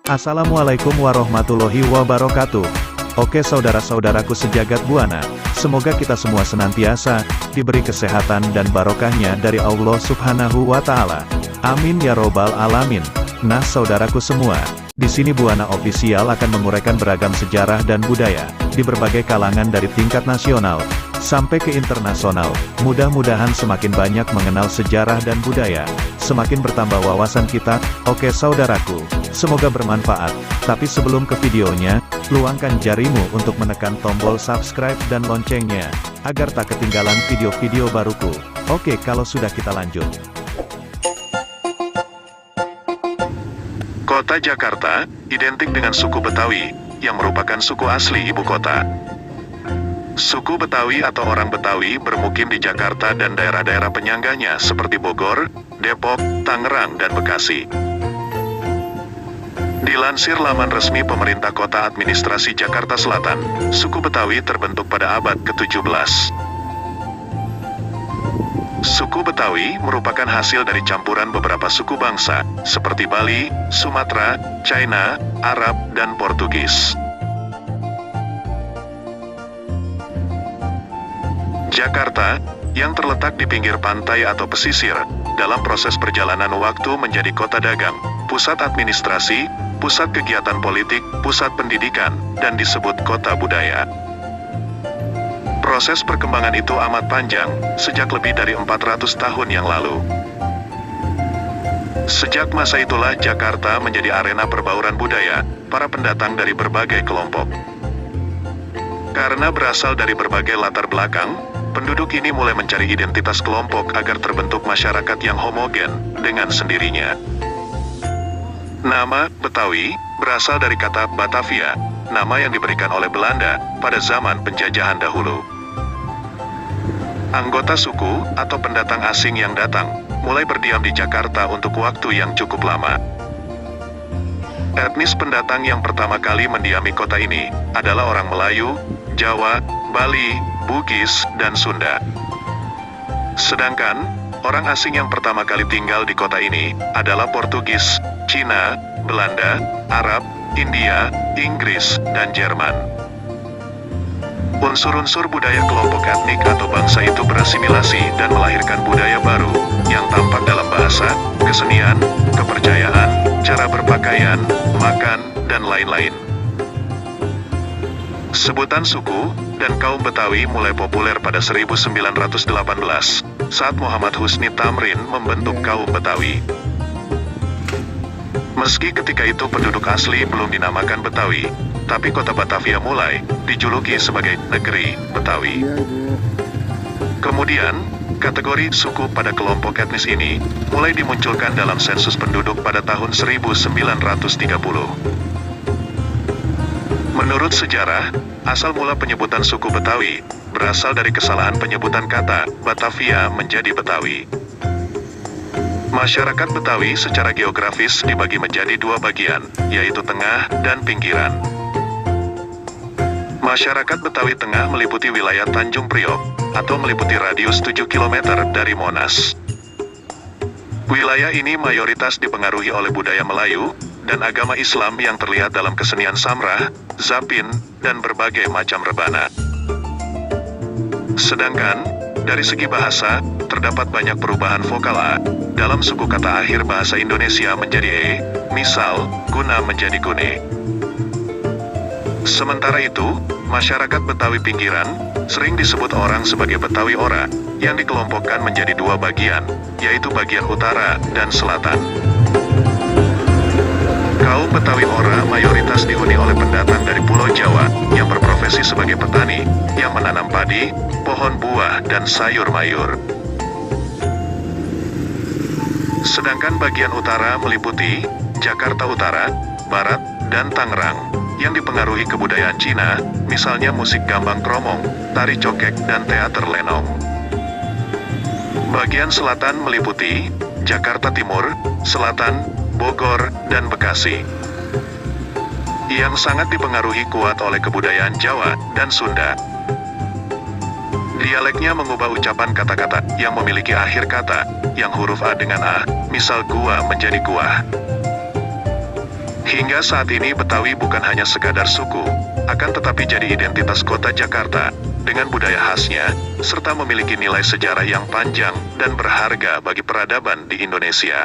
Assalamualaikum warahmatullahi wabarakatuh. Oke saudara-saudaraku sejagat buana, semoga kita semua senantiasa diberi kesehatan dan barokahnya dari Allah Subhanahu wa Ta'ala. Amin ya robbal alamin. Nah saudaraku semua, di sini Buana Official akan menguraikan beragam sejarah dan budaya di berbagai kalangan dari tingkat nasional sampai ke internasional. Mudah-mudahan semakin banyak mengenal sejarah dan budaya, semakin bertambah wawasan kita. Oke saudaraku, semoga bermanfaat. Tapi sebelum ke videonya, luangkan jarimu untuk menekan tombol subscribe dan loncengnya, agar tak ketinggalan video-video baruku. Oke, kalau sudah kita lanjut. Kota Jakarta, identik dengan suku Betawi, yang merupakan suku asli ibu kota. Suku Betawi atau orang Betawi bermukim di Jakarta dan daerah-daerah penyangganya seperti Bogor, Depok, Tangerang, dan Bekasi. Dilansir laman resmi pemerintah kota administrasi Jakarta Selatan, suku Betawi terbentuk pada abad ke-17. Suku Betawi merupakan hasil dari campuran beberapa suku bangsa, seperti Bali, Sumatera, China, Arab, dan Portugis. Jakarta, yang terletak di pinggir pantai atau pesisir, dalam proses perjalanan waktu menjadi kota dagang, pusat administrasi, pusat kegiatan politik, pusat pendidikan, dan disebut kota budaya. Proses perkembangan itu amat panjang, sejak lebih dari 400 tahun yang lalu. Sejak masa itulah Jakarta menjadi arena perbauran budaya, para pendatang dari berbagai kelompok. Karena berasal dari berbagai latar belakang, penduduk ini mulai mencari identitas kelompok agar terbentuk masyarakat yang homogen dengan sendirinya. Nama Betawi berasal dari kata Batavia, nama yang diberikan oleh Belanda pada zaman penjajahan dahulu. Anggota suku atau pendatang asing yang datang mulai berdiam di Jakarta untuk waktu yang cukup lama. Etnis pendatang yang pertama kali mendiami kota ini adalah orang Melayu, Jawa, Bali, Bugis, dan Sunda. Sedangkan, orang asing yang pertama kali tinggal di kota ini adalah Portugis, Cina, Belanda, Arab, India, Inggris, dan Jerman. Unsur-unsur budaya kelompok etnik atau bangsa itu berasimilasi dan melahirkan budaya baru, yang tampak dalam bahasa, kesenian, kepercayaan, cara berpakaian, makan, dan lain-lain. Sebutan suku dan kaum Betawi mulai populer pada 1918, saat Muhammad Husni Tamrin membentuk kaum Betawi. Meski ketika itu penduduk asli belum dinamakan Betawi, tapi kota Batavia mulai dijuluki sebagai negeri Betawi. Kemudian, kategori suku pada kelompok etnis ini mulai dimunculkan dalam sensus penduduk pada tahun 1930. Menurut sejarah, asal mula penyebutan suku Betawi berasal dari kesalahan penyebutan kata Batavia menjadi Betawi. Masyarakat Betawi secara geografis dibagi menjadi dua bagian, yaitu tengah dan pinggiran. Masyarakat Betawi Tengah meliputi wilayah Tanjung Priok, atau meliputi radius 7 km dari Monas. Wilayah ini mayoritas dipengaruhi oleh budaya Melayu, dan agama Islam yang terlihat dalam kesenian samrah, zapin, dan berbagai macam rebana. Sedangkan, dari segi bahasa, terdapat banyak perubahan vokal A dalam suku kata akhir bahasa Indonesia menjadi E, misal, guna menjadi gune. Sementara itu, masyarakat Betawi pinggiran sering disebut orang sebagai Betawi Ora, yang dikelompokkan menjadi dua bagian, yaitu bagian utara dan selatan. Kaum Betawi Ora mayoritas dihuni oleh pendatang dari Pulau Jawa, yang berprofesi sebagai petani, yang menanam padi, pohon buah, dan sayur mayur. Sedangkan bagian utara meliputi Jakarta Utara, Barat, dan Tangerang, yang dipengaruhi kebudayaan Cina, misalnya musik gambang kromong, tari cokek, dan teater lenong. Bagian selatan meliputi Jakarta Timur, Selatan, Bogor, dan Bekasi, yang sangat dipengaruhi kuat oleh kebudayaan Jawa dan Sunda. Dialeknya mengubah ucapan kata-kata yang memiliki akhir kata, yang huruf A dengan A, misal gua menjadi gua. Hingga saat ini Betawi bukan hanya sekadar suku, akan tetapi jadi identitas kota Jakarta, dengan budaya khasnya, serta memiliki nilai sejarah yang panjang dan berharga bagi peradaban di Indonesia.